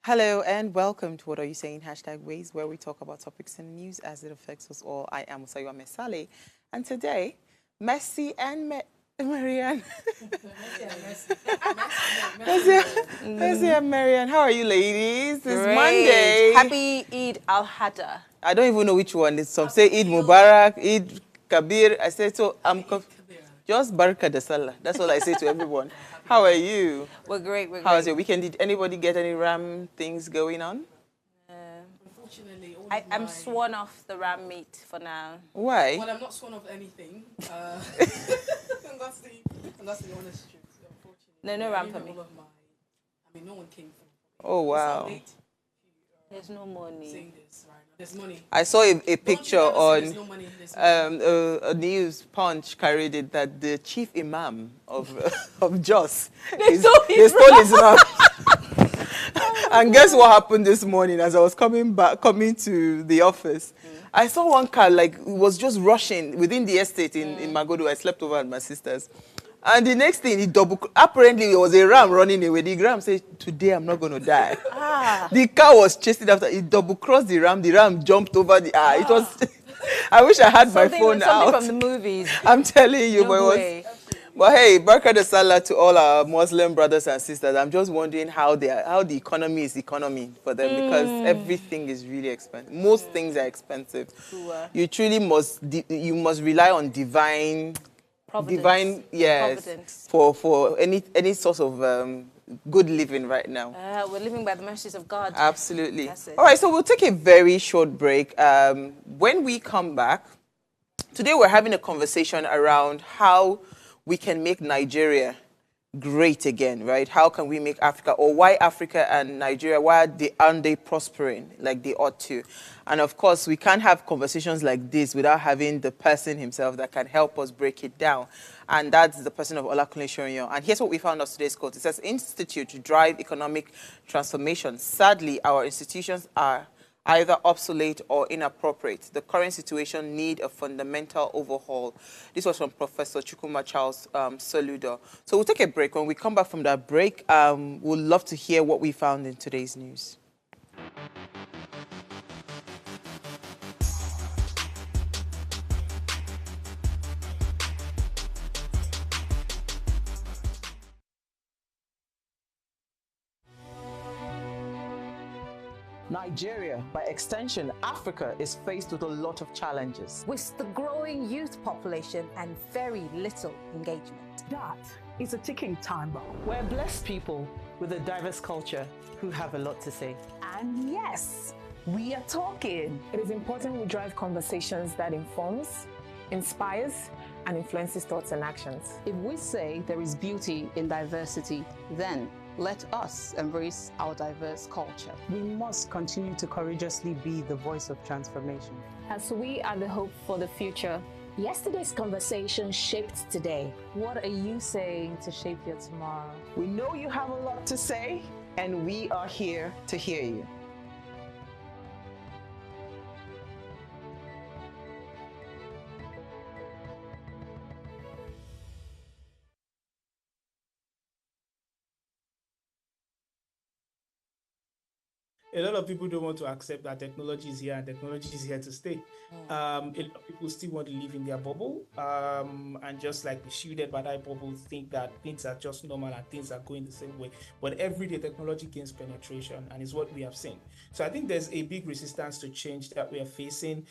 Hello and welcome to What Are You Saying? #Ways, where we talk about topics in the news as it affects us all. I am Usaywa Mesale, and today, Messi and Marianne. Messi and Marianne, how are you ladies? It's Great. Monday. Happy Eid al-Adha. I don't even know which one. Some say Eid Mubarak, Eid Kabir. I say so. Just Baraka de Salah. That's all I say to everyone. How are you? We're great. How was your weekend? Did anybody get any ram things going on? Unfortunately, I'm sworn off the ram meat for now. Why? Well, I'm not sworn of anything. and that's the honest truth. Unfortunately, No ram for me. No one came from. Oh wow. There's no money. Saying this right now. There's money. I saw a picture on There's no money. There's money. a news punch carried it that the chief imam of of Jos They stole his imam. And guess what happened this morning as I was coming to the office? I saw one car like it was just rushing within the estate in Magodo. I slept over at my sister's. And the next thing, apparently it was a ram running away. The ram said, "Today I'm not going to die." The car was chasing after. It double-crossed the ram. The ram jumped over the... It was... I wish I had my phone out. Something from the movies. I'm telling you, No but way. But hey, Baraka de Salah to all our Muslim brothers and sisters. I'm just wondering how the economy is economy for them because everything is really expensive. Most things are expensive. You truly must rely on divine Providence. Providence. for any sort of good living right now. We're living by the mercies of God. Absolutely. That's it. All right, so we'll take a very short break. When we come back, today we're having a conversation around how we can make Nigeria great again, right? How can we make Africa, or why Africa and Nigeria, aren't they prospering like they ought to? And of course, we can't have conversations like this without having the person himself that can help us break it down. And that's the person of Olakunle Shorinyo. And here's what we found on today's quote. It says, Institute to drive economic transformation. Sadly, our institutions are either obsolete or inappropriate. The current situation needs a fundamental overhaul. This was from Professor Chukwuma Charles Soludo. So we'll take a break. When we come back from that break, we'd love to hear what we found in today's news. Nigeria, by extension, Africa, is faced with a lot of challenges. With the growing youth population and very little engagement. That is a ticking time bomb. We're blessed people with a diverse culture who have a lot to say. And yes, we are talking. It is important we drive conversations that informs, inspires, and influences thoughts and actions. If we say there is beauty in diversity, then let us embrace our diverse culture. We must continue to courageously be the voice of transformation. As we are the hope for the future. Yesterday's conversation shaped today. What are you saying to shape your tomorrow? We know you have a lot to say, and we are here to hear you. A lot of people don't want to accept that technology is here and technology is here to stay. A lot of people still want to live in their bubble and just like be shielded by that bubble, think that things are just normal and things are going the same way. But every day technology gains penetration and is what we have seen. So I think there's a big resistance to change that we are facing.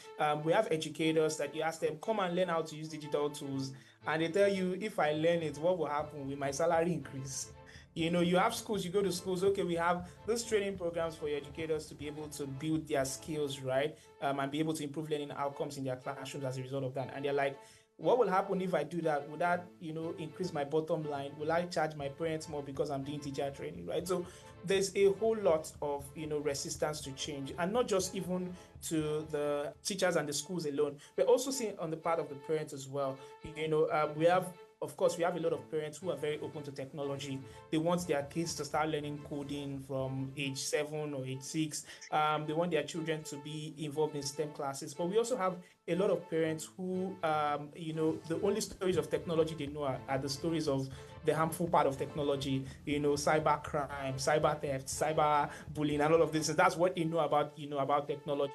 We have educators that you ask them, come and learn how to use digital tools. And they tell you, if I learn it, what will happen? Will my salary increase? You know, you have schools, you go to schools, okay, we have those training programs for your educators to be able to build their skills, right? And be able to improve learning outcomes in their classrooms as a result of that. And they're like, what will happen if I do that? Would that, increase my bottom line? Will I charge my parents more because I'm doing teacher training, right? So there's a whole lot of, resistance to change, and not just even to the teachers and the schools alone. We're also seeing on the part of the parents as well. We have of course, we have a lot of parents who are very open to technology. They want their kids to start learning coding from age 7 or age 6. They want their children to be involved in STEM classes. But we also have a lot of parents who, the only stories of technology they know are the stories of the harmful part of technology, cyber crime, cyber theft, cyber bullying, and all of this. And that's what they know about technology.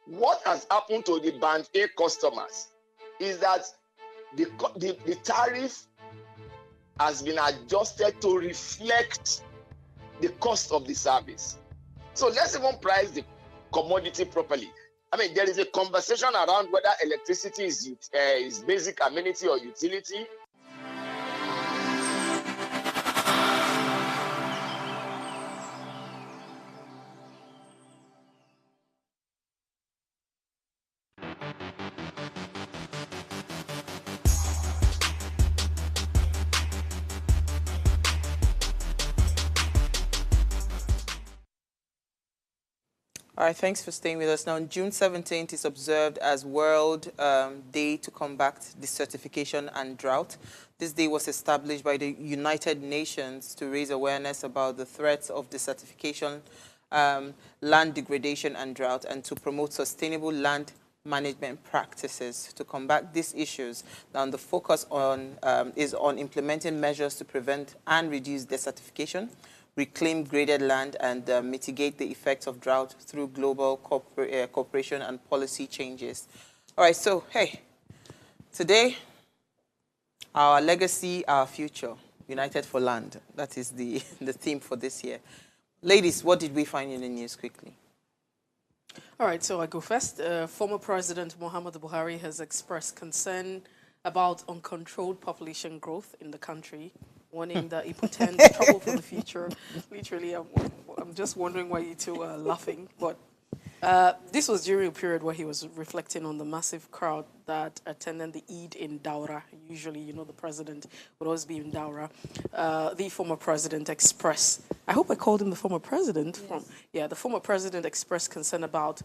What has happened to the band A customers is that the tariff has been adjusted to reflect the cost of the service. So let's even price the commodity properly. I mean, there is a conversation around whether electricity is basic amenity or utility. All right, thanks for staying with us. Now, June 17th is observed as World Day to Combat Desertification and Drought. This day was established by the United Nations to raise awareness about the threats of desertification, land degradation and drought, and to promote sustainable land management practices to combat these issues. Now, the focus is on implementing measures to prevent and reduce desertification, reclaim graded land, and mitigate the effects of drought through global cooperation and policy changes. All right, so, hey, today, our legacy, our future, United for Land. That is the theme for this year. Ladies, what did we find in the news quickly? All right, so I go first. Former President Muhammadu Buhari has expressed concern about uncontrolled population growth in the country, warning that it portends trouble for the future. Literally, I'm just wondering why you two are laughing. But this was during a period where he was reflecting on the massive crowd that attended the Eid in Daura. Usually, the president would always be in Daura. The former president expressed, I hope I called him the former president. Yes. The former president expressed concern about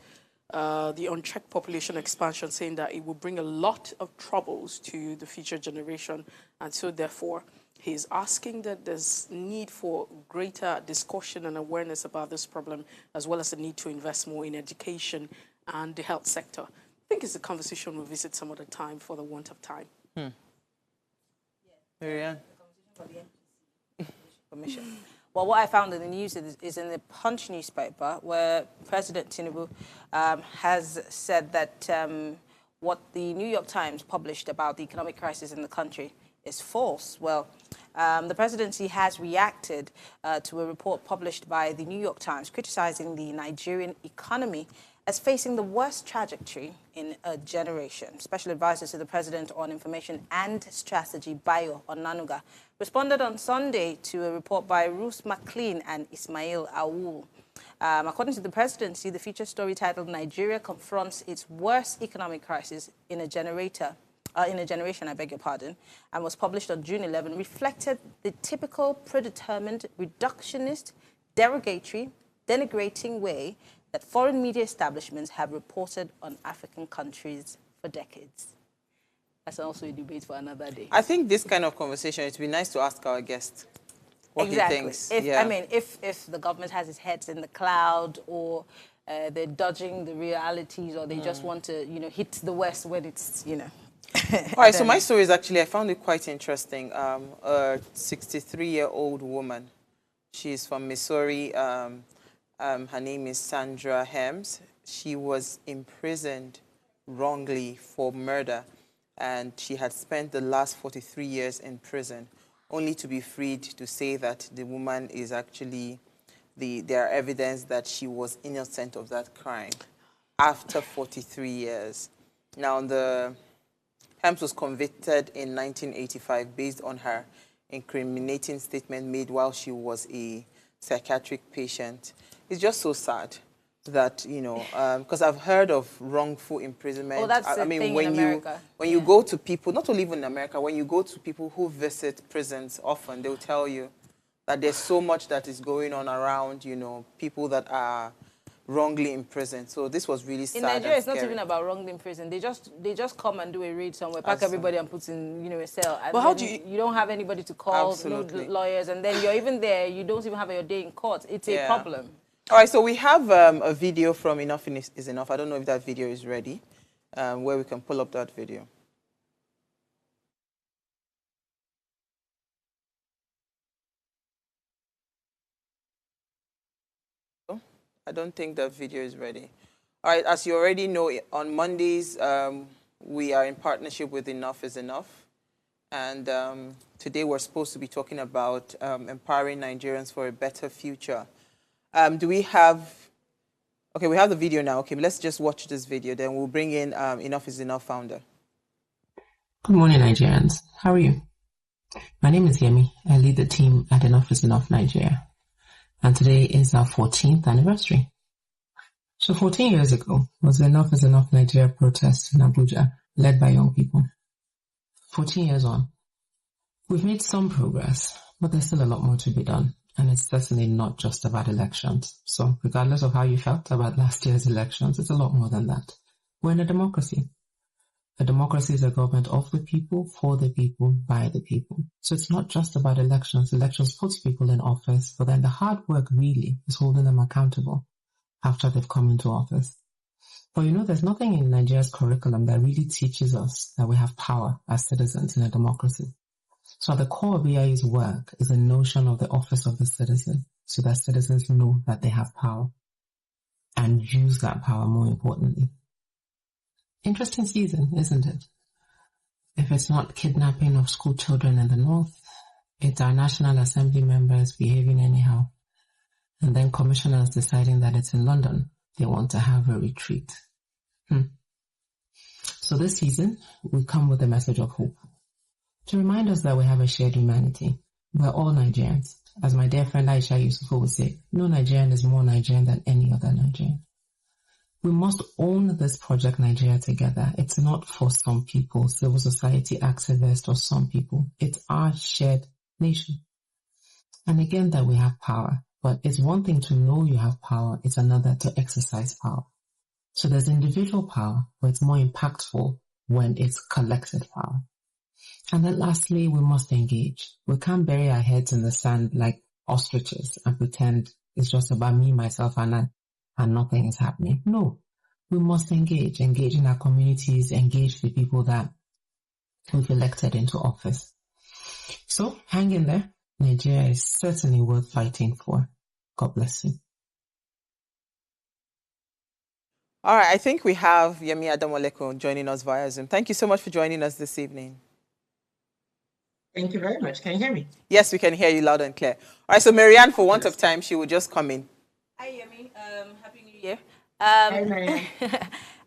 the unchecked population expansion, saying that it will bring a lot of troubles to the future generation. And so, therefore, he's asking that there's need for greater discussion and awareness about this problem, as well as the need to invest more in education and the health sector. I think it's a conversation we'll visit some other time for the want of time. Marianne? Commission. Well, what I found in the news is in the Punch newspaper, where President Tinubu has said that what the New York Times published about the economic crisis in the country is false. Well, the presidency has reacted to a report published by the New York Times criticizing the Nigerian economy as facing the worst trajectory in a generation. Special advisor to the president on information and strategy, Bayo Onanuga, responded on Sunday to a report by Ruth McLean and Ismail Awul. According to the presidency, the feature story titled "Nigeria Confronts Its Worst Economic Crisis in a Generation, I beg your pardon, and was published on June 11, reflected the typical predetermined, reductionist, derogatory, denigrating way that foreign media establishments have reported on African countries for decades. That's also a debate for another day. I think this kind of conversation, it would be nice to ask our guest what he thinks. If the government has its heads in the cloud, or they're dodging the realities, or they just want to, hit the West when it's, All right, so my story is actually, I found it quite interesting. A 63-year-old woman. She's from Missouri. Her name is Sandra Hems. She was imprisoned wrongly for murder, and she had spent the last 43 years in prison, only to be freed to say that the woman is actually there are evidence that she was innocent of that crime after 43 years. Now, Helms was convicted in 1985 based on her incriminating statement made while she was a psychiatric patient. It's just so sad that, because I've heard of wrongful imprisonment. Oh, that's I the mean, thing when in America. you go to people, not only even in America, when you go to people who visit prisons often, they'll tell you that there's so much that is going on around, people that are wrongly imprisoned. So this was really sad. In Nigeria, it's and not scary. even about wrongly imprisoned. They just come and do a raid somewhere, pack everybody and put in a cell. And but how do you don't have anybody to call, Absolutely. no lawyers, and then you're even there. You don't even have your day in court. It's a problem. All right, so we have a video from Enough is Enough. I don't know if that video is ready, where we can pull up that video. I don't think that video is ready. All right, as you already know, on Mondays, we are in partnership with Enough is Enough. And today we're supposed to be talking about empowering Nigerians for a better future. Do we have... Okay, we have the video now. Okay, let's just watch this video. Then we'll bring in Enough is Enough founder. Good morning, Nigerians. How are you? My name is Yemi. I lead the team at Enough is Enough Nigeria. And today is our 14th anniversary. So 14 years ago was the Enough is Enough Nigeria protest in Abuja, led by young people. 14 years on, we've made some progress, but there's still a lot more to be done. And it's certainly not just about elections. So regardless of how you felt about last year's elections, it's a lot more than that. We're in a democracy. A democracy is a government of the people, for the people, by the people. So it's not just about elections. Elections put people in office, but then the hard work really is holding them accountable after they've come into office. But there's nothing in Nigeria's curriculum that really teaches us that we have power as citizens in a democracy. So at the core of EI's work is a notion of the office of the citizen, so that citizens know that they have power and use that power more importantly. Interesting season, isn't it? If it's not kidnapping of school children in the north, it's our National Assembly members behaving anyhow. And then commissioners deciding that it's in London. They want to have a retreat. So this season, we come with a message of hope. To remind us that we have a shared humanity. We're all Nigerians. As my dear friend Aisha Yusufu would say, no Nigerian is more Nigerian than any other Nigerian. We must own this project Nigeria together. It's not for some people, civil society activists or some people. It's our shared nation. And again, that we have power. But it's one thing to know you have power. It's another to exercise power. So there's individual power, but it's more impactful when it's collective power. And then lastly, we must engage. We can't bury our heads in the sand like ostriches and pretend it's just about me, myself, and I, and nothing is happening. No, we must engage in our communities, engage the people that we've elected into office. So hang in there. Nigeria is certainly worth fighting for. God bless you. All right, I think we have Yemi Adamoleko joining us via Zoom. Thank you so much for joining us this evening. Thank you very much. Can you hear me? Yes, we can hear you loud and clear. All right, so Marianne, for want of time, she will just come in. Hi, Yemi. Happy New Year. Hi, Marianne.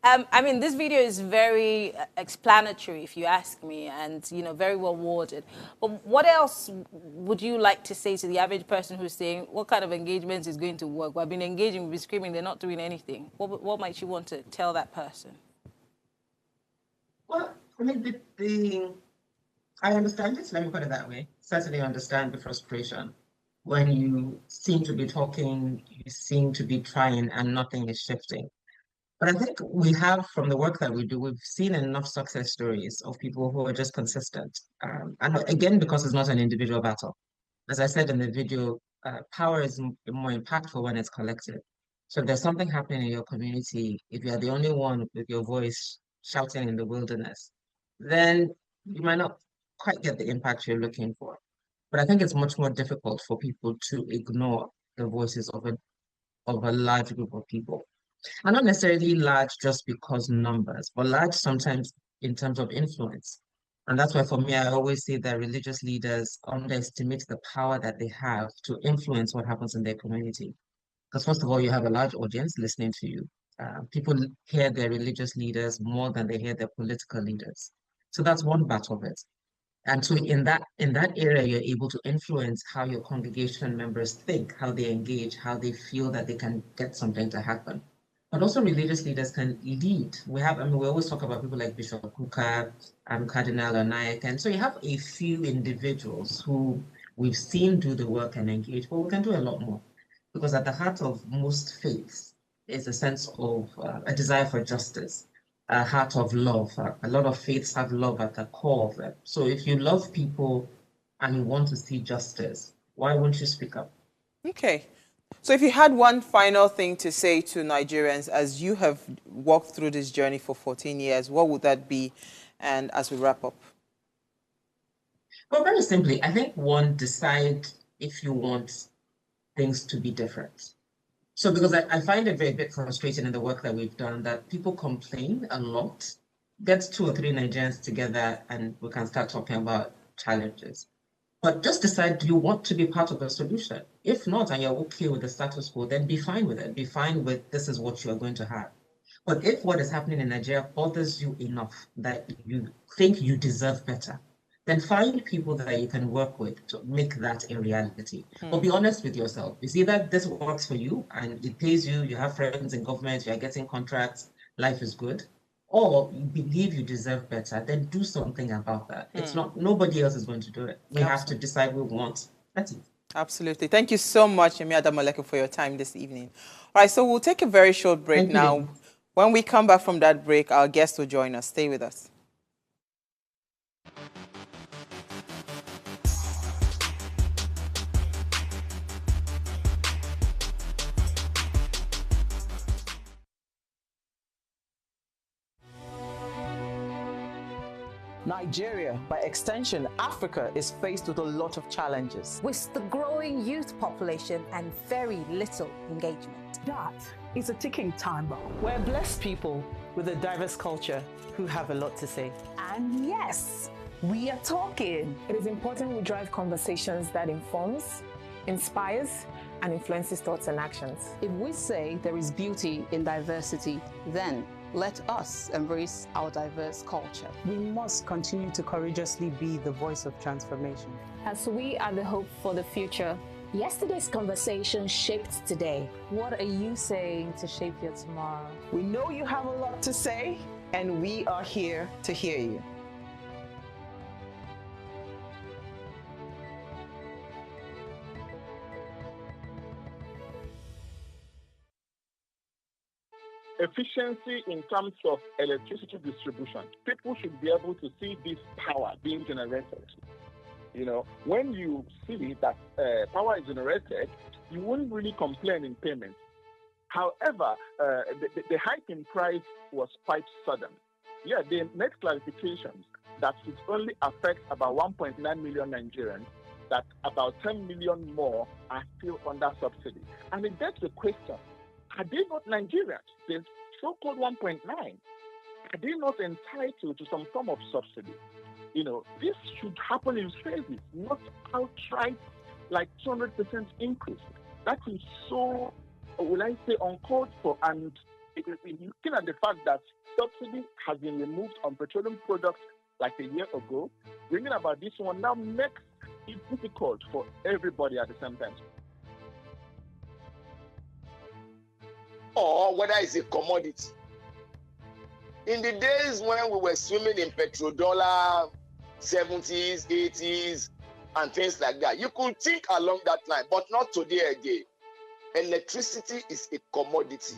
I mean, this video is very explanatory, if you ask me, and, very well worded. But what else would you like to say to the average person who's saying, what kind of engagement is going to work? Well, I've been engaging, we've been screaming, they're not doing anything. What might you want to tell that person? Well, I mean, I understand it, let me put it that way. Certainly understand the frustration. When you seem to be talking, you seem to be trying, and nothing is shifting. But I think we have, from the work that we do, we've seen enough success stories of people who are just consistent. And again, because it's not an individual battle. As I said in the video, power is more impactful when it's collective. So if there's something happening in your community, if you're the only one with your voice shouting in the wilderness, then you might not quite get the impact you're looking for. But I think it's much more difficult for people to ignore the voices of a large group of people. And not necessarily large just because numbers, but large sometimes in terms of influence. And that's why, for me, I always say that religious leaders underestimate the power that they have to influence what happens in their community. Because, first of all, you have a large audience listening to you. People hear their religious leaders more than they hear their political leaders. So that's one part of it. And so in that area, you're able to influence how your congregation members think, how they engage, how they feel that they can get something to happen. But also religious leaders can lead. We always talk about people like Bishop Kuka, Cardinal Onaik, and so you have a few individuals who we've seen do the work and engage, but we can do a lot more. Because at the heart of most faiths is a sense of a desire for justice, a heart of love. A lot of faiths have love at the core of them. So if you love people and you want to see justice, why won't you speak up? Okay. So if you had one final thing to say to Nigerians as you have walked through this journey for 14 years, what would that be? And as we wrap up. Well, very simply, I think one, decide if you want things to be different. So because I find it very bit frustrating in the work that we've done that people complain a lot. Get 2 or 3 Nigerians together and we can start talking about challenges. But just decide, do you want to be part of the solution? If not, and you're okay with the status quo, then be fine with it. Be fine with this is what you are going to have. But if what is happening in Nigeria bothers you enough that you think you deserve better, then find people that you can work with to make that a reality. But be honest with yourself. You see that this works for you and it pays you, you have friends in government, you're getting contracts, life is good, or you believe you deserve better, then do something about that. It's not, nobody else is going to do it. We have to decide we want. That's it. Absolutely. Thank you so much, Yemi Adamoleke, for your time this evening. All right, so we'll take a very short break now. When we come back from that break, our guest will join us. Stay with us. Nigeria, by extension, Africa, is faced with a lot of challenges. With the growing youth population and very little engagement. That is a ticking time bomb. We're blessed people with a diverse culture who have a lot to say. And yes, we are talking. It is important we drive conversations that informs, inspires, and influences thoughts and actions. If we say there is beauty in diversity, then let us embrace our diverse culture. We must continue to courageously be the voice of transformation. As we are the hope for the future, Yesterday's conversation shaped today. what are you saying to shape your tomorrow? We know you have a lot to say, and we are here to hear you. Efficiency in terms of electricity distribution. People should be able to see this power being generated. You know, when you see that power is generated, you won't really complain in payments. However, the hike in price was quite sudden. Yeah, the next clarifications that it only affects about 1.9 million Nigerians, that about 10 million more are still under subsidy. And it begs the question, are they not Nigerians? The so-called 1.9, are they not entitled to some form of subsidy? You know, this should happen in phases, not outright like 200% increase. That is so, will I say, uncalled for. And looking at the fact that subsidy has been removed on petroleum products like a year ago, bringing about this one now makes it difficult for everybody at the same time. Or whether it's a commodity. In the days when we were swimming in petrodollar, 70s, 80s, and things like that, you could think along that line, but not today again. Electricity is a commodity.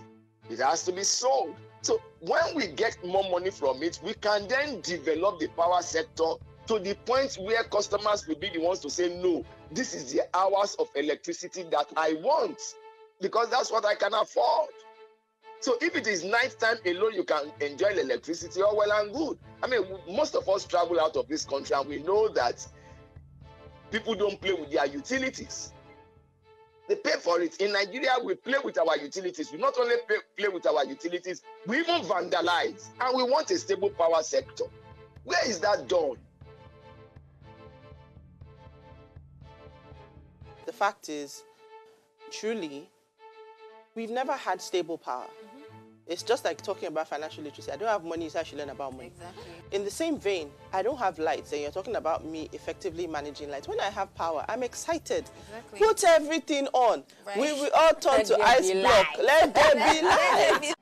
It has to be sold. So when we get more money from it, we can then develop the power sector to the point where customers will be the ones to say, no, this is the hours of electricity that I want, because that's what I can afford. So if it is nighttime alone, you can enjoy the electricity, all well and good. I mean, most of us travel out of this country and we know that people don't play with their utilities. They pay for it. In Nigeria, we play with our utilities. We not only play with our utilities, we even vandalize. And we want a stable power sector. Where is that done? The fact is, truly, we've never had stable power. It's just like talking about financial literacy. I don't have money, so I should learn about money. Exactly. In the same vein, I don't have lights, and you're talking about me effectively managing lights. When I have power, I'm excited. Exactly. Put everything on. Right. We will all turn Let to there ice be block. light. Let there be Let light. there be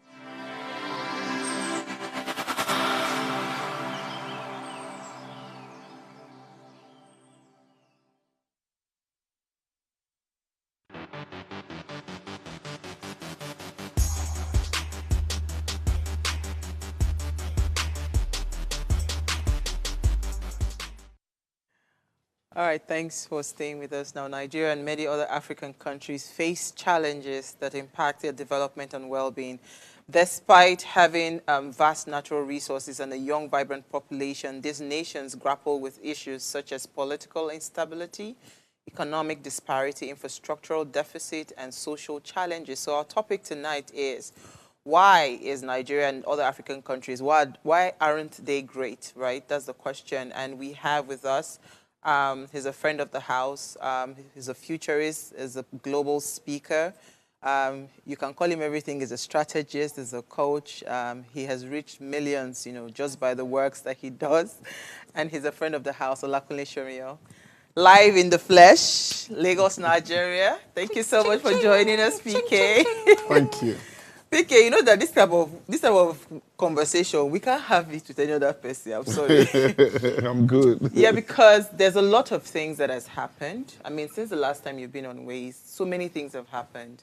All right, thanks for staying with us now. Nigeria and many other African countries face challenges that impact their development and well-being. Despite having vast natural resources and a young, vibrant population, these nations grapple with issues such as political instability, economic disparity, infrastructural deficit, and social challenges. So our topic tonight is, why is Nigeria and other African countries, why aren't they great, right? That's the question. And we have with us, he's a friend of the house, he's a futurist, he's a global speaker. You can call him everything. He's a strategist, he's a coach. He has reached millions, just by the works that he does. And he's a friend of the house, Olakunle Shomio. Live in the flesh, Lagos, Nigeria. Thank you so much for joining us, PK. Thank you. PK, you know that this type of conversation, we can't have it with any other person. I'm sorry. I'm good. Yeah, because there's a lot of things that has happened. I mean, since the last time you've been on Ways, so many things have happened.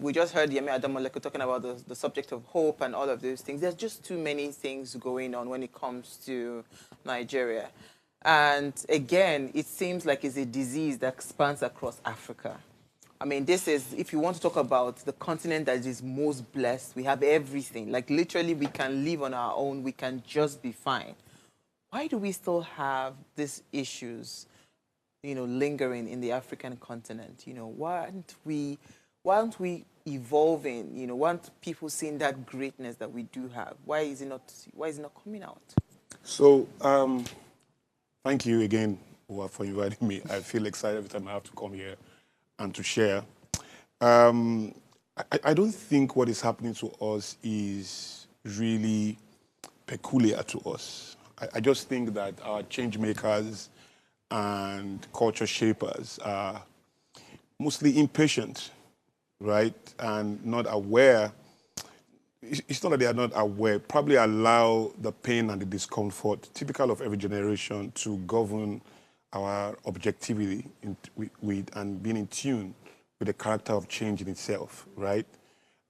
We just heard Yemi Adamoleko talking about the subject of hope and all of those things. There's just too many things going on when it comes to Nigeria. And again, it seems like it's a disease that spans across Africa. I mean, this is, if you want to talk about the continent that is most blessed, we have everything. Like, literally, we can live on our own. We can just be fine. Why do we still have these issues, lingering in the African continent? Why aren't we evolving? Why aren't people seeing that greatness that we do have? Why is it not coming out? So, thank you again for inviting me. I feel excited every time I have to come here and to share. I don't think what is happening to us is really peculiar to us. I just think that our change makers and culture shapers are mostly impatient, right? And not aware. It's not that they are not aware, probably allow the pain and the discomfort, typical of every generation, to govern our objectivity with and being in tune with the character of change in itself, right?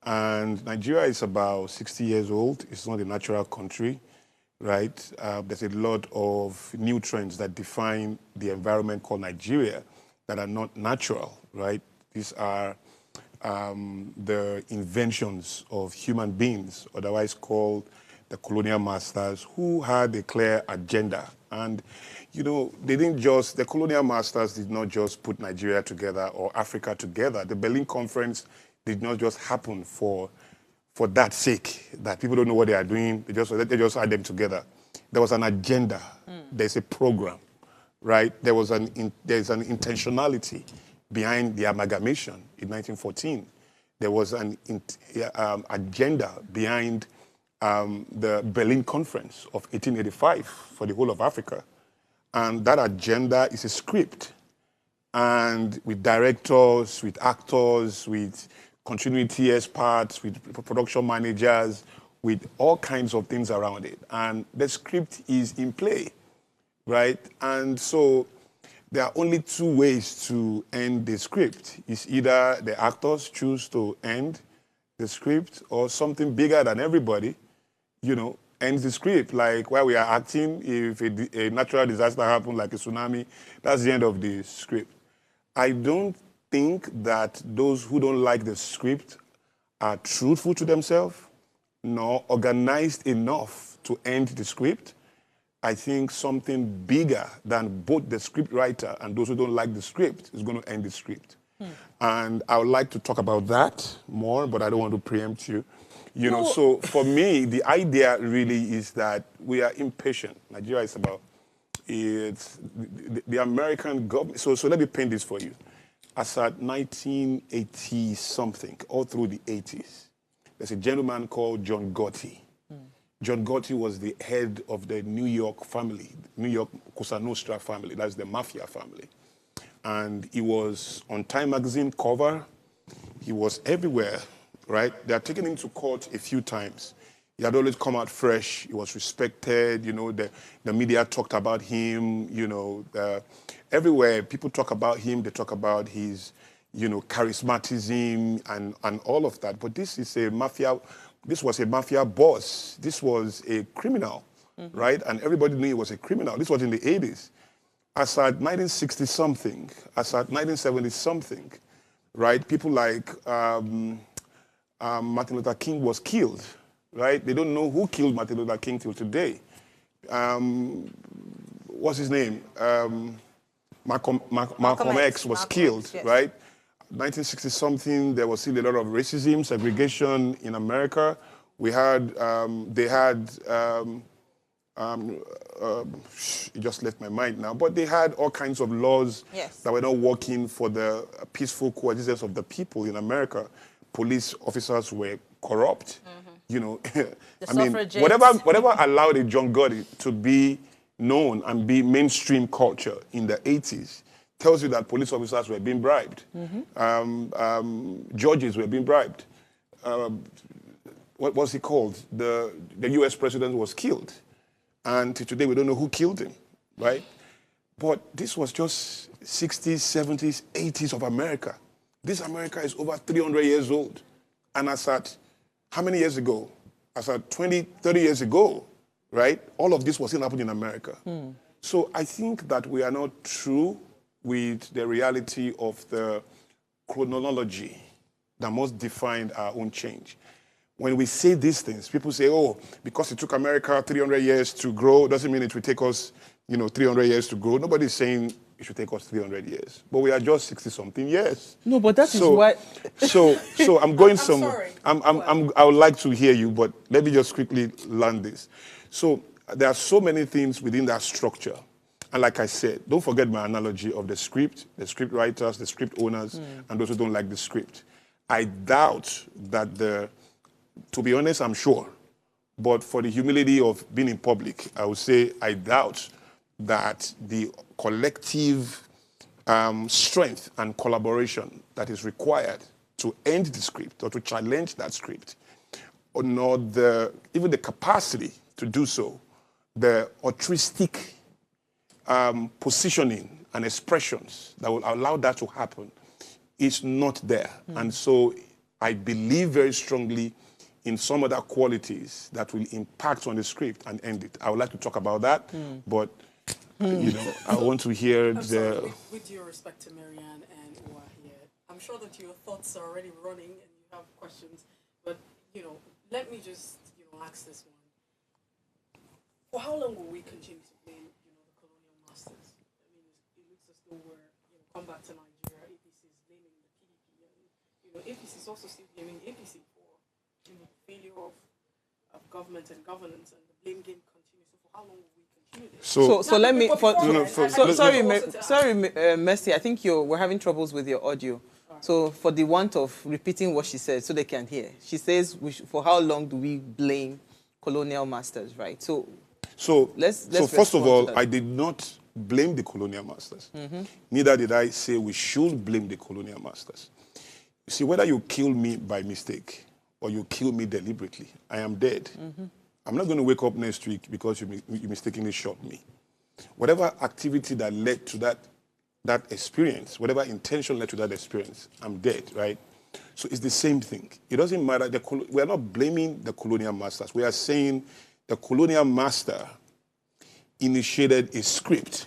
And Nigeria is about 60 years old. It's not a natural country, right? There's a lot of new trends that define the environment called Nigeria that are not natural, right? These are the inventions of human beings, otherwise called the colonial masters, who had a clear agenda. And, the colonial masters did not just put Nigeria together or Africa together. The Berlin Conference did not just happen for that sake, that people don't know what they are doing. They just add them together. There was an agenda. There's a program, right? There's an intentionality behind the amalgamation in 1914. There was an agenda behind the Berlin Conference of 1885 for the whole of Africa. And that agenda is a script. And with directors, with actors, with continuity experts, with production managers, with all kinds of things around it. And the script is in play, right? And so there are only two ways to end the script. It's either the actors choose to end the script or something bigger than everybody, ends the script. Like while we are acting, if a natural disaster happens, like a tsunami, that's the end of the script. I don't think that those who don't like the script are truthful to themselves, nor organized enough to end the script. I think something bigger than both the script writer and those who don't like the script is going to end the script. And I would like to talk about that more, but I don't want to preempt you. So for me, the idea really is that we are impatient. Nigeria is about, it's the American government. So let me paint this for you. as at 1980 something, all through the 80s, there's a gentleman called John Gotti. John Gotti was the head of the New York family, New York Cosa Nostra family, that's the mafia family. And he was on Time magazine cover. He was everywhere, right? They had taken him to court a few times. He had always come out fresh. He was respected. You know, the media talked about him. You know, everywhere people talk about him, they talk about his, you know, charismatism and all of that. But this is a mafia. This was a mafia boss. This was a criminal, right? And everybody knew he was a criminal. This was in the 80s. As at 1960-something, as at 1970-something, right? People like Martin Luther King was killed, right? They don't know who killed Martin Luther King till today. What's his name? Malcolm X was killed, yes. Right? 1960-something, there was still a lot of racism, segregation in America. We had, it just left my mind now, but they had all kinds of laws that were not working for the peaceful coexistence of the people in America. Police officers were corrupt. You know, I mean, whatever allowed a John Gotti to be known and be mainstream culture in the 80s tells you that police officers were being bribed. Judges were being bribed. What was he called? The US president was killed. And today we don't know who killed him, right? But this was just 60s, 70s, 80s of America. This America is over 300 years old. And as at how many years ago? As at 20, 30 years ago, right? All of this was still happening in America. So I think that we are not true with the reality of the chronology that must define our own change. When we say these things, people say, oh, because it took America 300 years to grow, doesn't mean it will take us, 300 yeyears to grow. Nobody's saying it should take us 300 years. But we are just 60-something years. No, but that is why... So I'm going somewhere. I would like to hear you, but let me just quickly land this. So there are so many things within that structure. And like I said, don't forget my analogy of the script writers, the script owners, and those who don't like the script. I doubt that to be honest, I'm sure, but for the humility of being in public, I would say I doubt that the collective strength and collaboration that is required to end the script or to challenge that script, or nor even the capacity to do so, the altruistic positioning and expressions that will allow that to happen is not there. And so I believe very strongly in some other qualities that will impact on the script and end it. I would like to talk about that, but I want to hear with your respect to Marianne and Uwa here, I'm sure that your thoughts are already running and you have questions, but let me just ask this one. For how long will we continue to blame the colonial masters? I mean, it looks as though we're come back to Nigeria. APC is blaming the PDP, and APC is also still blaming APC for the failure of government and governance, and the blame game continues. So for how long will we continue this? So let me. Sorry, Mercy. I think we're having troubles with your audio. Right. So for the want of repeating what she said, so they can hear, she says, for how long do we blame colonial masters, right? So let's first of all, I did not blame the colonial masters. Neither did I say we should blame the colonial masters. You see, whether you kill me by mistake or you kill me deliberately, I am dead. I'm not going to wake up next week because you mistakenly shot me. Whatever activity that led to that experience, whatever intention led to that experience, I'm dead, right? So it's the same thing. It doesn't matter. We are not blaming the colonial masters. We are saying the colonial master initiated a script.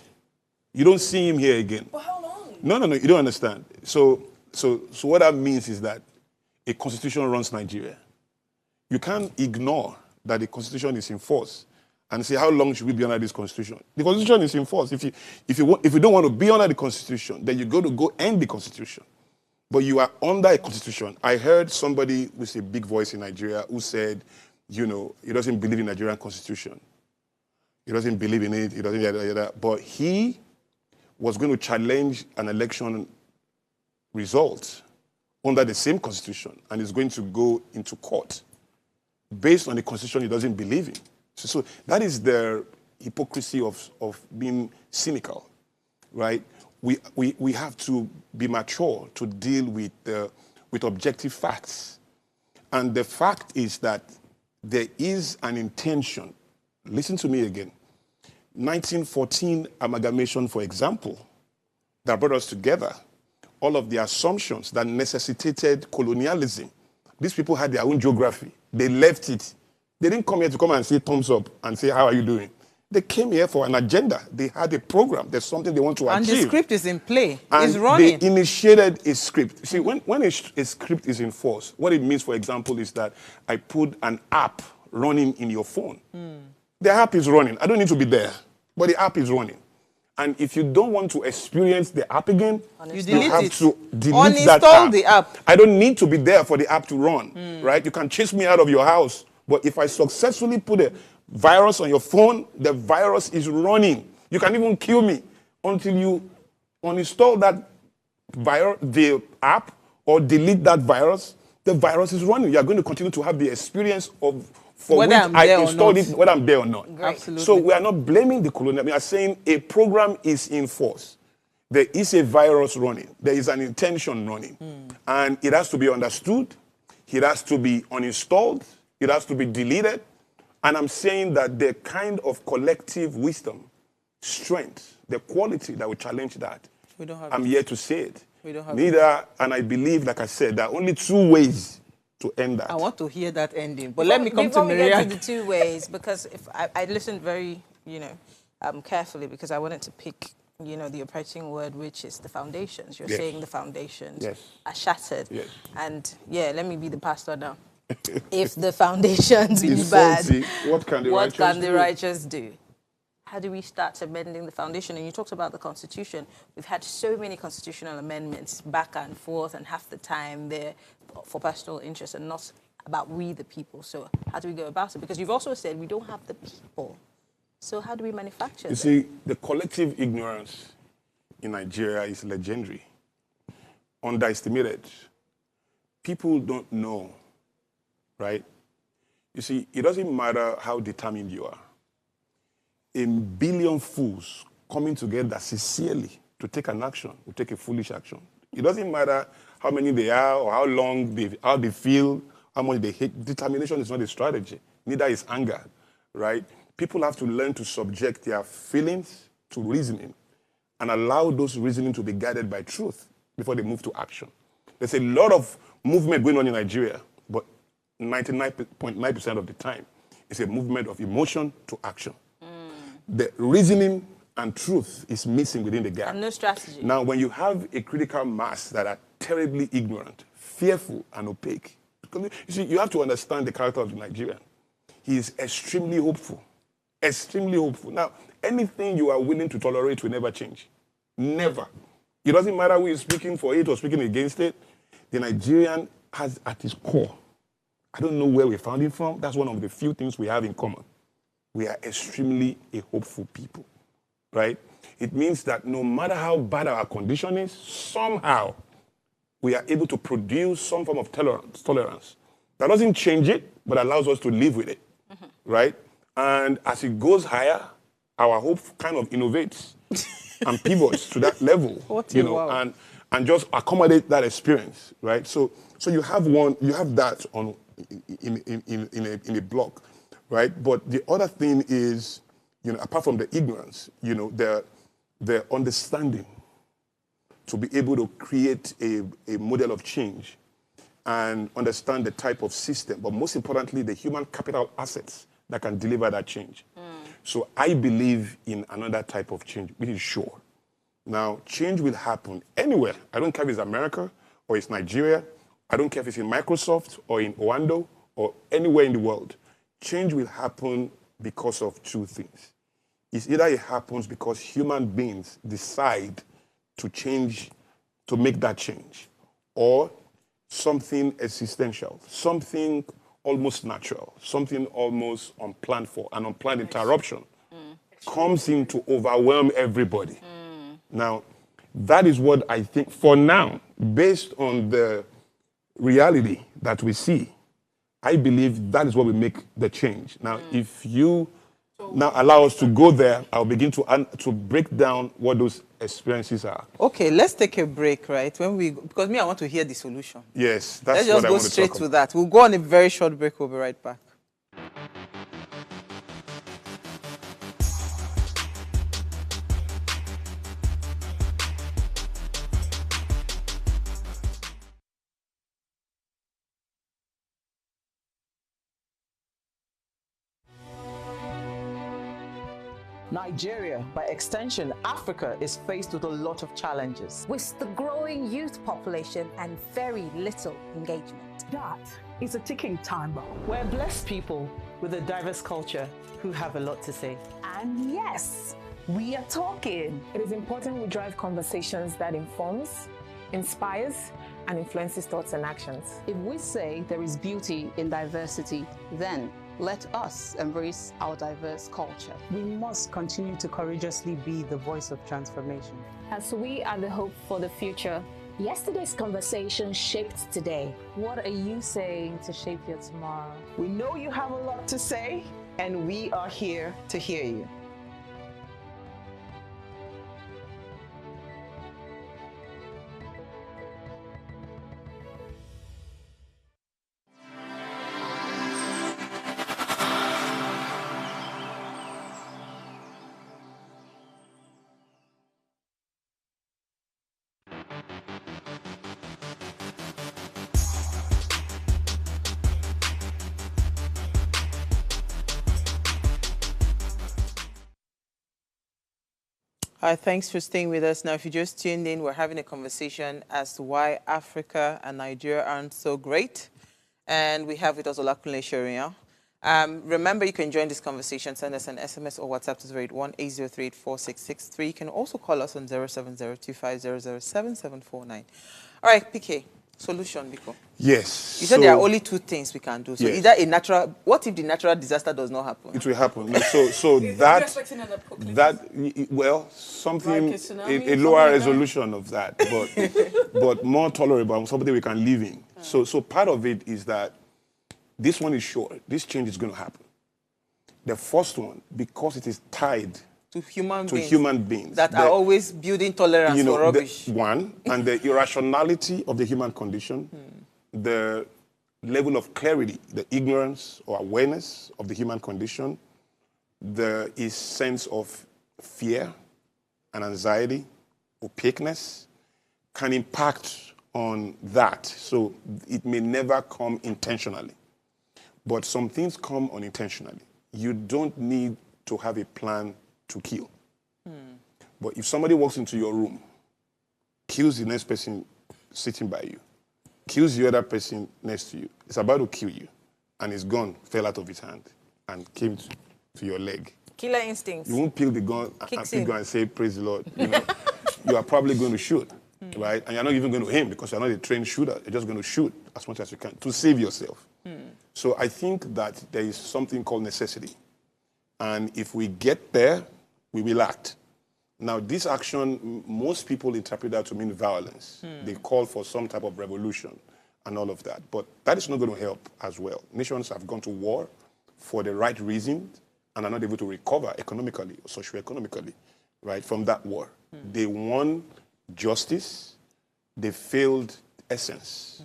You don't see him here again. For how long? No, you don't understand. So what that means is that a constitution runs Nigeria. You can't ignore that the constitution is in force and say, how long should we be under this constitution? The constitution is in force. If you don't want to be under the constitution, then you go end the constitution. But you are under a constitution. I heard somebody with a big voice in Nigeria who said, he doesn't believe in the Nigerian constitution. He doesn't believe in it. He doesn't, but he was going to challenge an election result under the same constitution and is going to go into court based on the constitution he doesn't believe in. So that is the hypocrisy of being cynical, right? We have to be mature to deal with objective facts. And the fact is that there is an intention. Listen to me again. 1914 amalgamation, for example, that brought us together, all of the assumptions that necessitated colonialism. These people had their own geography. They left it. They didn't come here to come and say thumbs up and say, how are you doing? They came here for an agenda. They had a program. There's something they want to achieve. And the script is in play. And it's running. They initiated a script. See, when a script is enforced, what it means, for example, is that I put an app running in your phone. The app is running. I don't need to be there, but the app is running. And if you don't want to experience the app again, you have to delete that app. The app. I don't need to be there for the app to run, right? You can chase me out of your house, but if I successfully put a virus on your phone, the virus is running. You can even kill me until you uninstall that the app or delete that virus. The virus is running. You are going to continue to have the experience of whether I installed it, whether I'm there or not. Absolutely. So we are not blaming the colonial. We are saying a program is in force. There is a virus running. There is an intention running. And it has to be understood. It has to be uninstalled. It has to be deleted. And I'm saying that the kind of collective wisdom, strength, the quality that will challenge that, we don't have I'm here to say it. We don't have Neither, and I believe, like I said, there are only two ways to end that. I want to hear that ending. But let me come to Before we Maria. get to the two ways, because if I listened very, carefully, because I wanted to pick, the operating word, which is the foundations. You're saying the foundations are shattered. Yes. And, let me be the pastor now. If the foundations be bad, faulty, what can the righteous do? How do we start amending the foundation? And you talked about the Constitution. We've had so many constitutional amendments back and forth, and half the time they're for personal interest and not about we the people. So how do we go about it? Because you've also said we don't have the people. So how do we manufacture You see, the collective ignorance in Nigeria is legendary, underestimated. People don't know, right? You see, it doesn't matter how determined you are. A billion fools coming together sincerely to take an action will take a foolish action. It doesn't matter how many they are or how they feel, how much they hate. Determination is not a strategy. Neither is anger, right? People have to learn to subject their feelings to reasoning and allow those reasoning to be guided by truth before they move to action. There's a lot of movement going on in Nigeria, but 99.9% of the time, it's a movement of emotion to action. The reasoning and truth is missing within the gap. And no strategy. Now, when you have a critical mass that are terribly ignorant, fearful, and opaque, because you see, you have to understand the character of the Nigerian. He is extremely hopeful. Extremely hopeful. Now, anything you are willing to tolerate will never change. Never. It doesn't matter who is speaking for it or speaking against it. The Nigerian has at its core, I don't know where we found it from, that's one of the few things we have in common. We are extremely a hopeful people, right? It means that no matter how bad our condition is, somehow we are able to produce some form of tolerance. That doesn't change it, but allows us to live with it, right? And as it goes higher, our hope kind of innovates and pivots to that level, and just accommodate that experience, right? So you have that on in a block. Right, but the other thing is, apart from the ignorance, the understanding to be able to create a model of change and understand the type of system, but most importantly, the human capital assets that can deliver that change. So I believe in another type of change, which is sure. Now, change will happen anywhere. I don't care if it's America or it's Nigeria. I don't care if it's in Microsoft or in Oando or anywhere in the world. Change will happen because of two things. It's either it happens because human beings decide to change, to make that change, or something existential, something almost natural, something almost unplanned for, an unplanned interruption comes in to overwhelm everybody. Now, that is what I think for now, based on the reality that we see, I believe that is what will make the change. Now, if you now allow us to go there, I'll begin to break down what those experiences are. Okay, let's take a break, right? Because I want to hear the solution. Yes, that's let's just what I go want to straight talk to about. that. We'll go on a very short break. We'll be right back. Nigeria, by extension, Africa, is faced with a lot of challenges. With the growing youth population and very little engagement. That is a ticking time bomb. We're blessed people with a diverse culture who have a lot to say. And yes, we are talking. It is important we drive conversations that informs, inspires, and influences thoughts and actions. If we say there is beauty in diversity, then let us embrace our diverse culture. We must continue to courageously be the voice of transformation. As we are the hope for the future, Yesterday's conversation shaped today. what are you saying to shape your tomorrow? We know you have a lot to say, and we are here to hear you. Hi, thanks for staying with us. Now, if you just tuned in, we're having a conversation as to why Africa and Nigeria aren't so great. And we have with us Olakunle Shoriyan. Remember, you can join this conversation. Send us an SMS or WhatsApp to 081-803-4663. You can also call us on 070-2500-7749. All right, PK, solution, Biko. Yes. You said there are only two things we can do. So Yes. either a natural, what if the natural disaster does not happen? It will happen. No, so well, something, Like a tsunami, a lower something like resolution of that, but more tolerable, something we can live in. So part of it is that this one is sure. This change is going to happen. The first one, because it is tied to human beings that are always building tolerance for rubbish. And the irrationality of the human condition, the level of clarity, the ignorance or awareness of the human condition, the sense of fear and anxiety, opaqueness, can impact on that. So it may never come intentionally. But some things come unintentionally. You don't need to have a plan to kill. But if somebody walks into your room, kills the next person sitting by you, kills the other person next to you, it's about to kill you, and it's gone, fell out of his hand, and came to your leg. Killer instincts. You won't pick the gun and say, praise the Lord. You are probably going to shoot, right? And you're not even going to aim because you're not a trained shooter. You're just going to shoot as much as you can to save yourself. So I think that there is something called necessity. And if we get there, we will act. Now, this action, most people interpret that to mean violence. They call for some type of revolution and all of that. But that is not going to help as well. Nations have gone to war for the right reasons and are not able to recover economically or socio-economically, right, from that war. They won justice. They failed essence.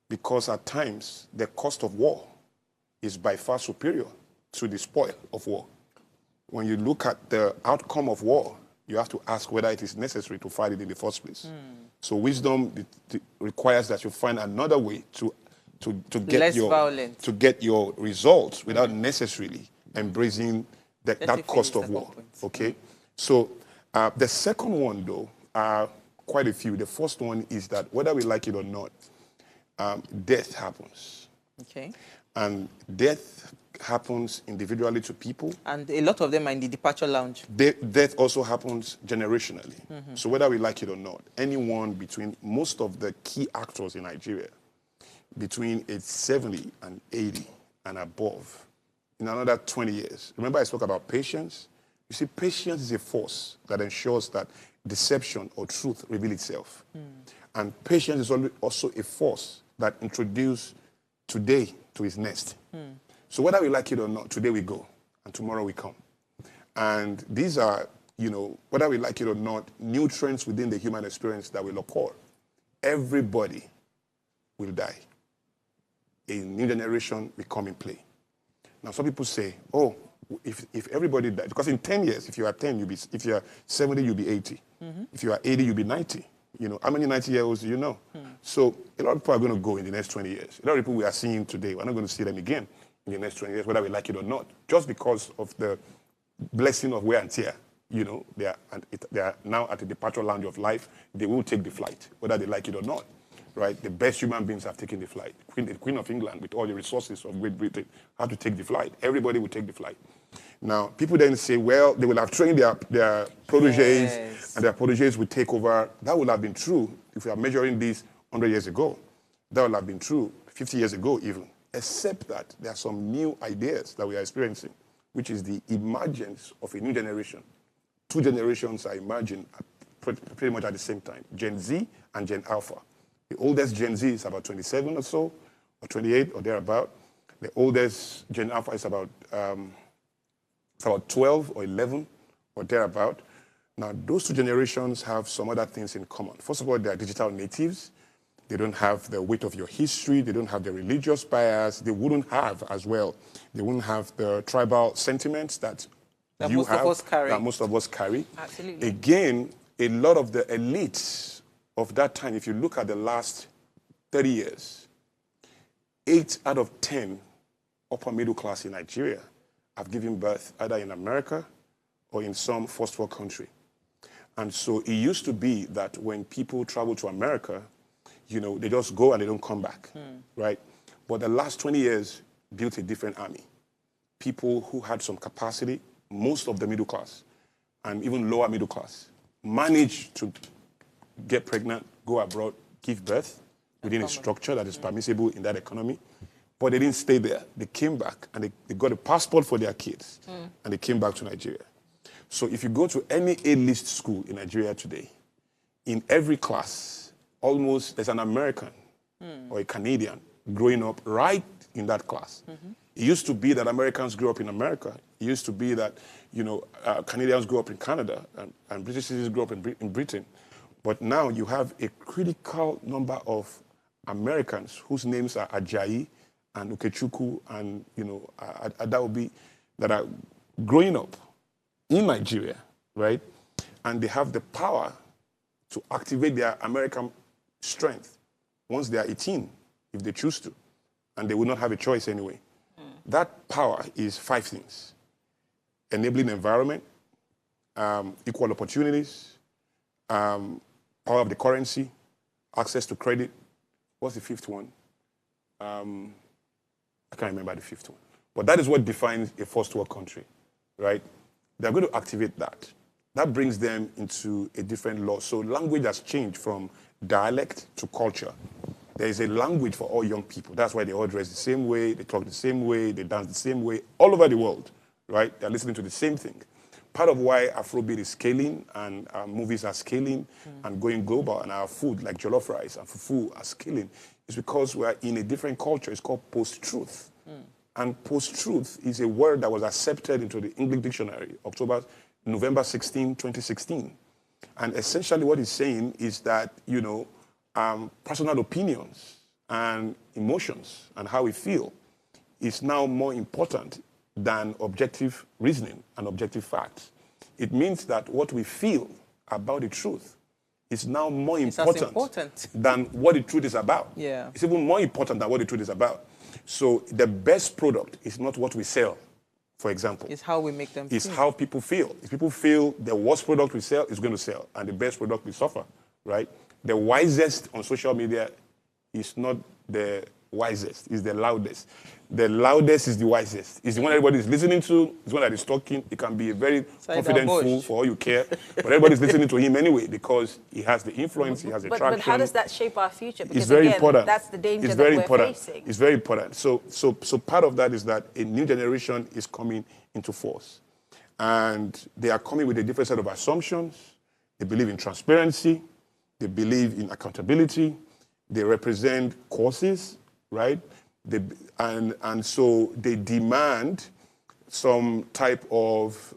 Because at times, the cost of war is by far superior to the spoil of war. When you look at the outcome of war, you have to ask whether it is necessary to fight it in the first place. So wisdom requires that you find another way to get your results without necessarily embracing that cost of war. Okay. So the second one, though, are quite a few. The first one is that whether we like it or not, death happens. Okay. And death happens individually to people. And a lot of them are in the departure lounge. Death also happens generationally. So whether we like it or not, anyone between most of the key actors in Nigeria, between age 70 and 80 and above, in another 20 years. Remember I spoke about patience? You see, patience is a force that ensures that deception or truth reveal itself. And patience is also a force that introduces today to its next. So whether we like it or not, today we go, and tomorrow we come. And these are, whether we like it or not, new trends within the human experience that will occur. Everybody will die. A new generation will come in play. Now, some people say, oh, if everybody died, because in 10 years, if you are 10, if you are 70, you'll be 80. If you are 80, you'll be 90. How many 90-year-olds do you know? So a lot of people are going to go in the next 20 years. A lot of people we are seeing today, we're not going to see them again in the next 20 years, whether we like it or not, just because of the blessing of wear and tear. They are now at the departure lounge of life. They will take the flight, whether they like it or not. Right? The best human beings have taken the flight. The Queen of England, with all the resources of Great Britain, had to take the flight. Everybody will take the flight. Now, people then say, well, they will have trained their proteges, and their proteges will take over. That would have been true if we are measuring this 100 years ago. That would have been true 50 years ago even, except that there are some new ideas that we are experiencing, which is the emergence of a new generation. Two generations are emerging pretty much at the same time, Gen Z and Gen Alpha. The oldest Gen Z is about 27 or so, or 28 or thereabout. The oldest Gen Alpha is about 12 or 11 or thereabout. Now, those two generations have some other things in common. First of all, they are digital natives. They don't have the weight of your history. They don't have the religious bias. They wouldn't have as well. They wouldn't have the tribal sentiments that you most have, of us carry. that most of us carry. Absolutely. Again, a lot of the elites of that time, if you look at the last 30 years, 8 out of 10 upper middle class in Nigeria have given birth either in America or in some first world country. And so it used to be that when people travel to America, they just go and they don't come back, right? But the last 20 years built a different army. People who had some capacity, most of the middle class, and even lower middle class, managed to get pregnant, go abroad, give birth within a structure that is permissible in that economy. But they didn't stay there. They came back and they got a passport for their kids and they came back to Nigeria. So if you go to any A-list school in Nigeria today, in every class, almost there's an American or a Canadian growing up right in that class. It used to be that Americans grew up in America. It used to be that, Canadians grew up in Canada and British citizens grew up in Britain. But now you have a critical number of Americans whose names are Ajayi and Ukechukwu and, Adaobi that are growing up in Nigeria, right? And they have the power to activate their American strength once they are 18, if they choose to. And they will not have a choice anyway. That power is 5 things: enabling environment, equal opportunities, power of the currency, access to credit. What's the 5th one? I can't remember the 5th one. But that is what defines a first world country, right? They're going to activate that. That brings them into a different law. So language has changed from dialect to culture. There is a language for all young people. That's why they all dress the same way, they talk the same way, they dance the same way, all over the world, right? They're listening to the same thing. Part of why Afrobeat is scaling and our movies are scaling and going global and our food like jollof rice and fufu are scaling is because we are in a different culture. It's called post-truth. And post-truth is a word that was accepted into the English dictionary, November 16, 2016. And essentially what it's saying is that, personal opinions and emotions and how we feel is now more important than objective reasoning and objective facts. It means that what we feel about the truth is now more important than what the truth is about. Yeah. It's even more important than what the truth is about. So the best product is not what we sell, for example. It's how we make them It's feel. how people feel. If people feel the worst product we sell is going to sell, and the best product we suffer, right? The wisest on social media is not the wisest, it's the loudest. The loudest is the wisest. It's the one everybody is listening to, it's the one that is talking. It can be a very confident fool for all you care, but everybody's listening to him anyway because he has the influence, he has the traction. But how does that shape our future? Because It's very again, important. that's the danger It's that very we're important. facing. It's very important. So part of that is that a new generation is coming into force. And they are coming with a different set of assumptions, They believe in transparency. They believe in accountability. They represent causes, right? And so they demand some type of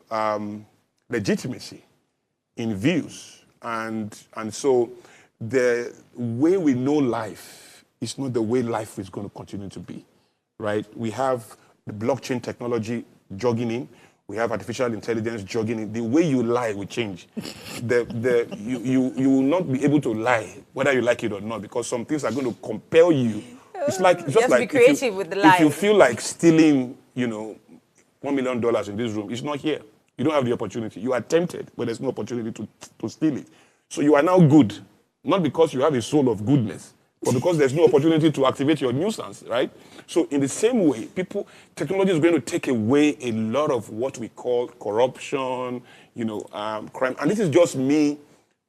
legitimacy in views. And so the way we know life is not the way life is going to continue to be, right? We have the blockchain technology jogging in. We have artificial intelligence jogging in. The way you lie will change. You will not be able to lie whether you like it or not, because some things are going to compel you. It's just like be creative with the lie. If you feel like stealing, $1 million in this room, it's not here. You don't have the opportunity. You are tempted, but there's no opportunity to steal it. So you are now good, not because you have a soul of goodness, but because there's no opportunity to activate your nuisance, right? So in the same way, technology is going to take away a lot of what we call corruption, crime. And this is just me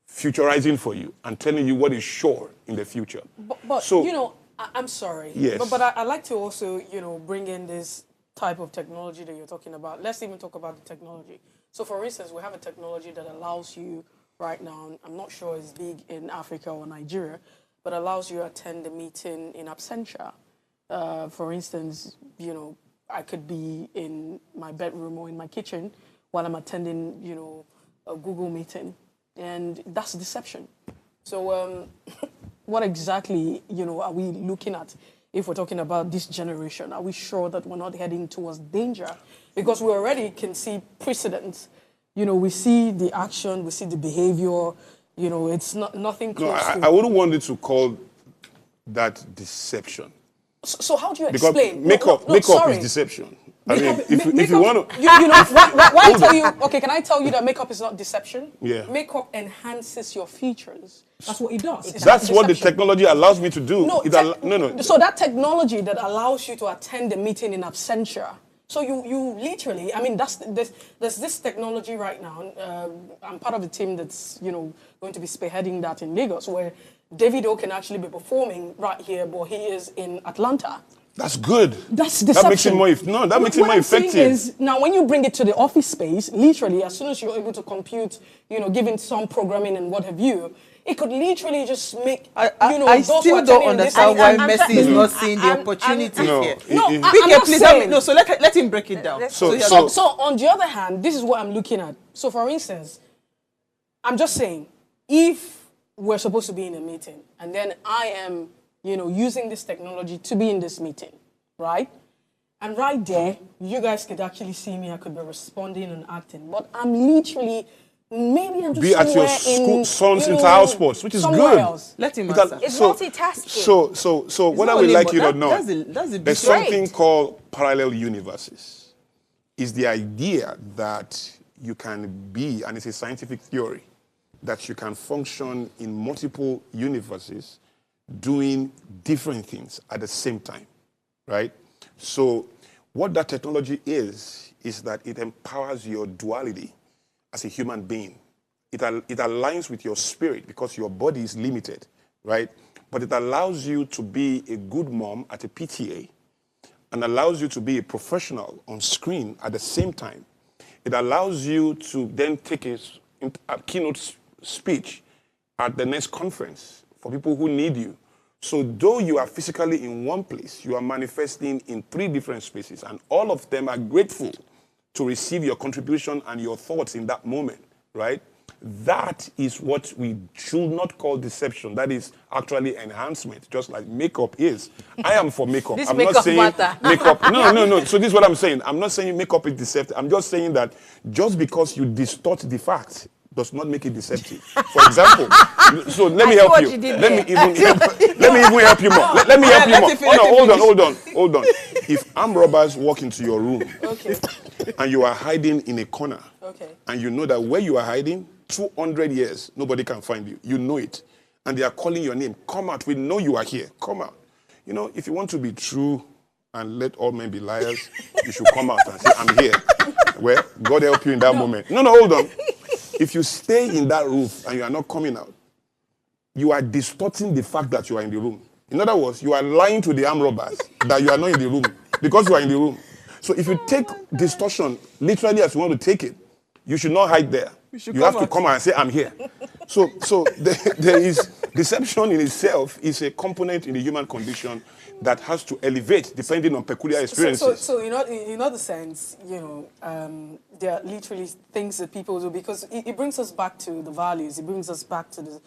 futurizing for you and telling you what is sure in the future. But so, I'm sorry. Yes. But I'd like to also, bring in this type of technology that you're talking about. Let's even talk about the technology. So for instance, we have a technology that allows you right now, I'm not sure it's big in Africa or Nigeria, but allows you to attend a meeting in absentia. For instance, I could be in my bedroom or in my kitchen while I'm attending, a Google meeting. And that's deception. So what exactly, are we looking at if we're talking about this generation? Are we sure that we're not heading towards danger? Because we already can see precedents. We see the action, we see the behavior. It's nothing close to... I wouldn't want it to call that deception. So how do you explain? Makeup is deception. If you want to... Why tell you... Okay, can I tell you that makeup is not deception? Yeah. Makeup enhances your features. That's what it does. That's what the technology allows me to do. So that technology that allows you to attend the meeting in absentia. So you literally, there's this technology right now. I'm part of the team that's, going to be spearheading that in Lagos, where Davido can actually be performing right here, but he is in Atlanta. That's good. That's deception. That makes it more effective. Is, now, when you bring it to the office space, literally, as soon as you're able to compute, given some programming and what have you, it could literally just make, I still don't understand why Messi is not seeing the opportunity here. So let him break it down. So on the other hand, this is what I'm looking at. So for instance, I'm just saying, if we're supposed to be in a meeting, and then I am, using this technology to be in this meeting, right? And right there, you guys could actually see me. I could be responding and acting. But I'm literally... Maybe I'm just be at your son's inter-house sports, which is good. Else. Let him answer. It's multitasking. So whether we like it or not, there's something called parallel universes. It's the idea that you can be, and it's a scientific theory, that you can function in multiple universes doing different things at the same time, right? So what that technology is that it empowers your duality as a human being. It aligns with your spirit because your body is limited, right? But it allows you to be a good mom at a PTA and allows you to be a professional on screen at the same time. It allows you to then take a keynote speech at the next conference for people who need you. So though you are physically in one place, you are manifesting in 3 different spaces, and all of them are grateful to receive your contribution and your thoughts in that moment, right? That is what we should not call deception. That is actually enhancement, just like makeup is. I am for makeup. I'm not saying makeup. No. So this is what I'm saying. I'm not saying makeup is deceptive. I'm just saying that just because you distort the facts does not make it deceptive. For example, so let me help you. Let me even help you more. Let me help you more. Oh, no, hold on. If armed robbers walk into your room, and you are hiding in a corner, and you know that where you are hiding, 200 years, nobody can find you. You know it. And they are calling your name. Come out. We know you are here. Come out. If you want to be true and let all men be liars, you should come out and say, I'm here. Well, God help you in that moment. No, hold on. If you stay in that roof and you are not coming out, you are distorting the fact that you are in the room. In other words, you are lying to the armed robbers that you are not in the room because you are in the room. So if you take distortion literally as you want to take it, you should not hide there. You have to come out and say, I'm here. So there is deception in itself is a component in the human condition that has to elevate depending on peculiar experiences. So in other sense, there are literally things that people do because it brings us back to the values. It brings us back to the,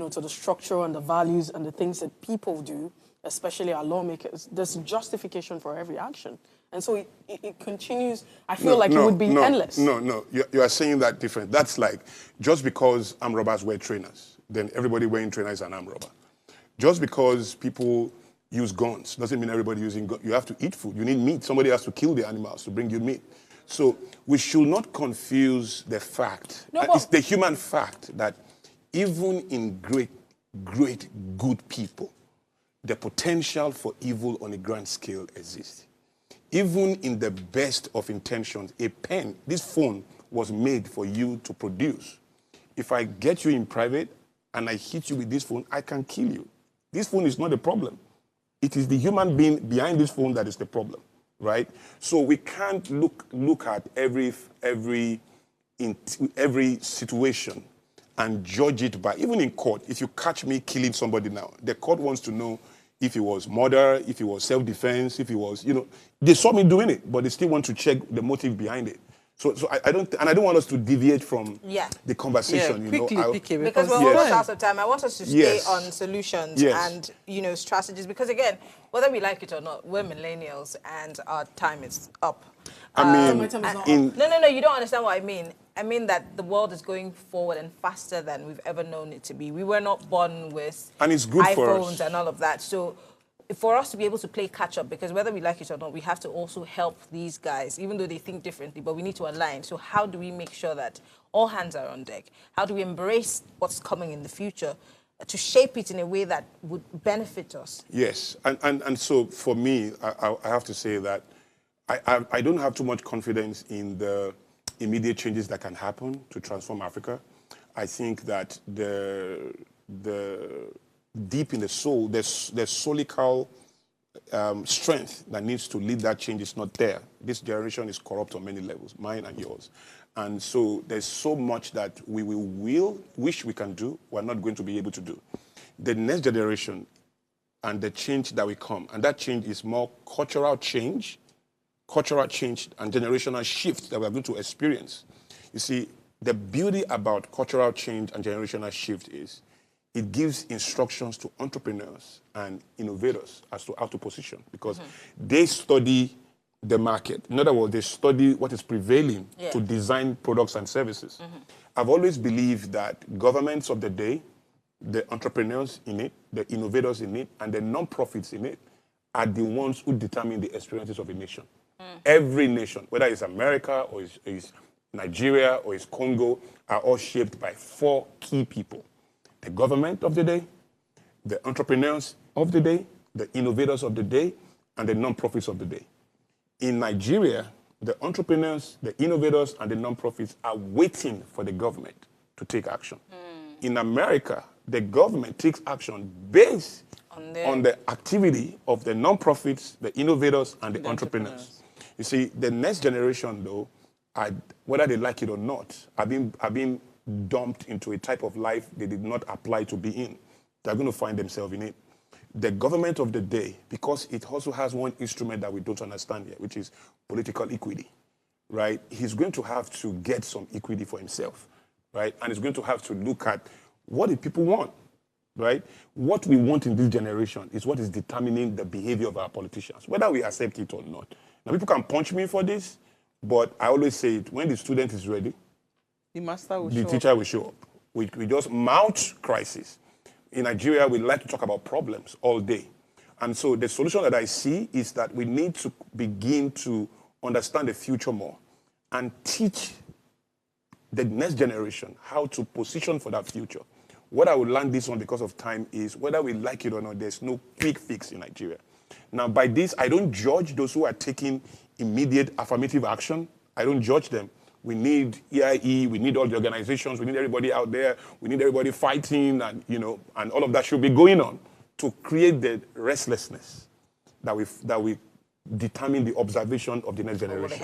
to the structure and the values and the things that people do, especially our lawmakers. There's justification for every action. And so it continues. I feel it would be endless. No. You are saying that different. That's like, just because armed robbers wear trainers, then everybody wearing trainers is an armed robber. Just because people use guns doesn't mean everybody using guns. You have to eat food. You need meat. Somebody has to kill the animals to bring you meat. So we should not confuse the fact. It's the human fact that even in great, good people, the potential for evil on a grand scale exists. Even in the best of intentions, a pen, this phone was made for you to produce. If I get you in private and I hit you with this phone, I can kill you. This phone is not the problem. It is the human being behind this phone that is the problem, right? So we can't look at every situation and judge it by, even in court, if you catch me killing somebody now, the court wants to know if it was murder, if it was self-defense, if it was, they saw me doing it, but they still want to check the motive behind it. So I don't want us to deviate from the conversation. Because we're almost out of time. I want us to stay on solutions and strategies. Because again, whether we like it or not, we're millennials and our time is up. I mean, no, you don't understand what I mean. I mean that the world is going forward and faster than we've ever known it to be. We were not born with and it's good iPhones for us. And all of that. So for us to be able to play catch up, because whether we like it or not, we have to also help these guys, even though they think differently, but we need to align. So how do we make sure that all hands are on deck? How do we embrace what's coming in the future to shape it in a way that would benefit us? Yes, and so for me, I have to say that I don't have too much confidence in the immediate changes that can happen to transform Africa. I think that the deep in the soul, there's solical strength that needs to lead that change is not there. This generation is corrupt on many levels, mine and yours. And so there's so much that we will wish we can do, we're not going to be able to do. The next generation and the change that will come, and that change is more cultural change and generational shift that we're going to experience. You see, the beauty about cultural change and generational shift is it gives instructions to entrepreneurs and innovators as to how to position, because they study the market. In other words, they study what is prevailing to design products and services. I've always believed that governments of the day, the entrepreneurs in it, the innovators in it, and the non-profits in it are the ones who determine the experiences of a nation. Every nation, whether it's America or it's Nigeria or it's Congo, are all shaped by 4 key people: the government of the day, the entrepreneurs of the day, the innovators of the day, and the non-profits of the day. In Nigeria, the entrepreneurs, the innovators, and the non-profits are waiting for the government to take action. In America, the government takes action based on the activity of the non-profits, the innovators, and the entrepreneurs. You see, the next generation, though, whether they like it or not, are being dumped into a type of life they did not apply to be in. They're going to find themselves in it. The government of the day, because it also has one instrument that we don't understand yet, which is political equity, right? He's going to have to get some equity for himself, right? And he's going to have to look at what do people want, right? What we want in this generation is what is determining the behavior of our politicians, whether we accept it or not. Now, people can punch me for this, but I always say it, when the student is ready, the teacher will show up. We just mount crisis. In Nigeria, we like to talk about problems all day. And so the solution that I see is that we need to begin to understand the future more and teach the next generation how to position for that future. What I would land this on because of time is whether we like it or not, there's no quick fix in Nigeria. Now, by this, I don't judge those who are taking immediate affirmative action. I don't judge them. We need EIE, we need all the organizations, we need everybody out there, we need everybody fighting, and and all of that should be going on to create the restlessness that we determine the observation of the next generation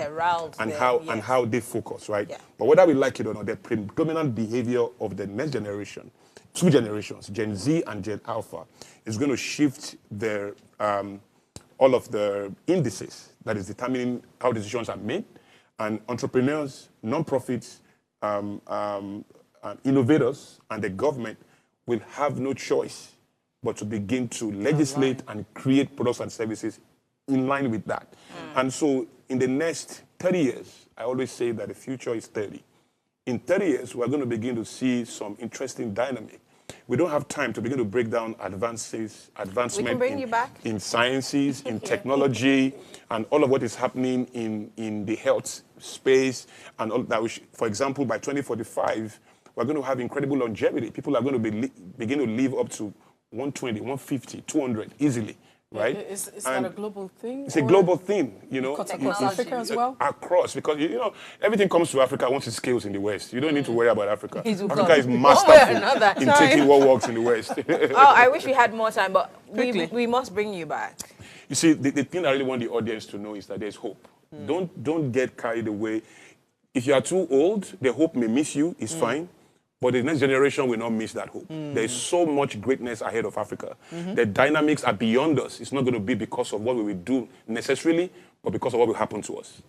and yes. how they focus, right? Yeah. But whether we like it or not, the predominant behavior of the next generation, two generations, Gen Z and Gen Alpha, is going to shift their all of the indices that is determining how decisions are made, and entrepreneurs, non-profits, innovators, and the government will have no choice but to begin to legislate and create products and services in line with that. And so in the next 30 years, I always say that the future is 30. In 30 years, we're going to begin to see some interesting dynamic. We don't have time to begin to break down advancement in sciences, in technology, and all of what is happening in the health space. And all that. For example, by 2045, we're going to have incredible longevity. People are going to begin to live up to 120, 150, 200 easily. Right? Is that a global thing? It's a global thing, you know. Across Africa as well? Across, because, you know, everything comes to Africa once it scales in the West. You don't need to worry about Africa. Africa is masterful in taking what works in the West. I wish we had more time, but we must bring you back. You see, the thing I really want the audience to know is that there's hope. Don't get carried away. If you are too old, the hope may miss you, it's fine. But the next generation will not miss that hope. There's so much greatness ahead of Africa. The dynamics are beyond us. It's not going to be because of what we will do necessarily, but because of what will happen to us.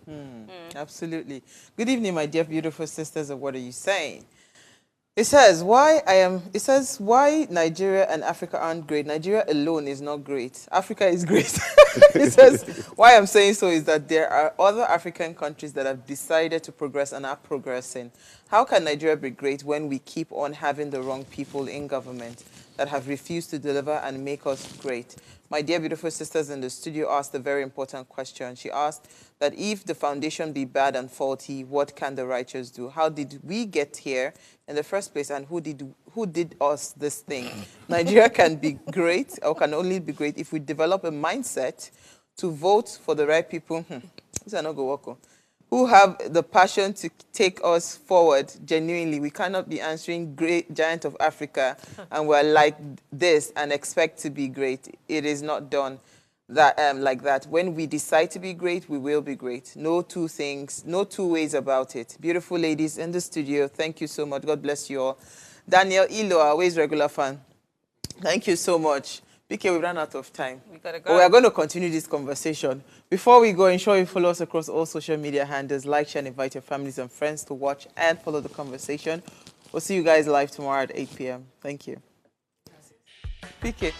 Absolutely. Good evening, my dear beautiful sisters of What Are You Saying? It says why Nigeria and Africa aren't great. Nigeria alone is not great. Africa is great. It says why I'm saying so is that there are other African countries that have decided to progress and are progressing. How can Nigeria be great when we keep on having the wrong people in government that have refused to deliver and make us great? My dear beautiful sisters in the studio asked a very important question. She asked that if the foundation be bad and faulty, what can the righteous do? How did we get here in the first place, and who did us this thing? Nigeria can be great, or can only be great, if we develop a mindset to vote for the right people. This is not go work. Who have the passion to take us forward genuinely. We cannot be answering great giant of Africa and we're like this and expect to be great. It is not done like that. When we decide to be great, we will be great. No two things, no two ways about it. Beautiful ladies in the studio, thank you so much. God bless you all. Daniel Ilo, always regular fan. Thank you so much. PK, we ran out of time. We gotta go. But we are going to continue this conversation. Before we go, ensure you follow us across all social media handles. Like, share, and invite your families and friends to watch and follow the conversation. We'll see you guys live tomorrow at 8 p.m. Thank you. PK.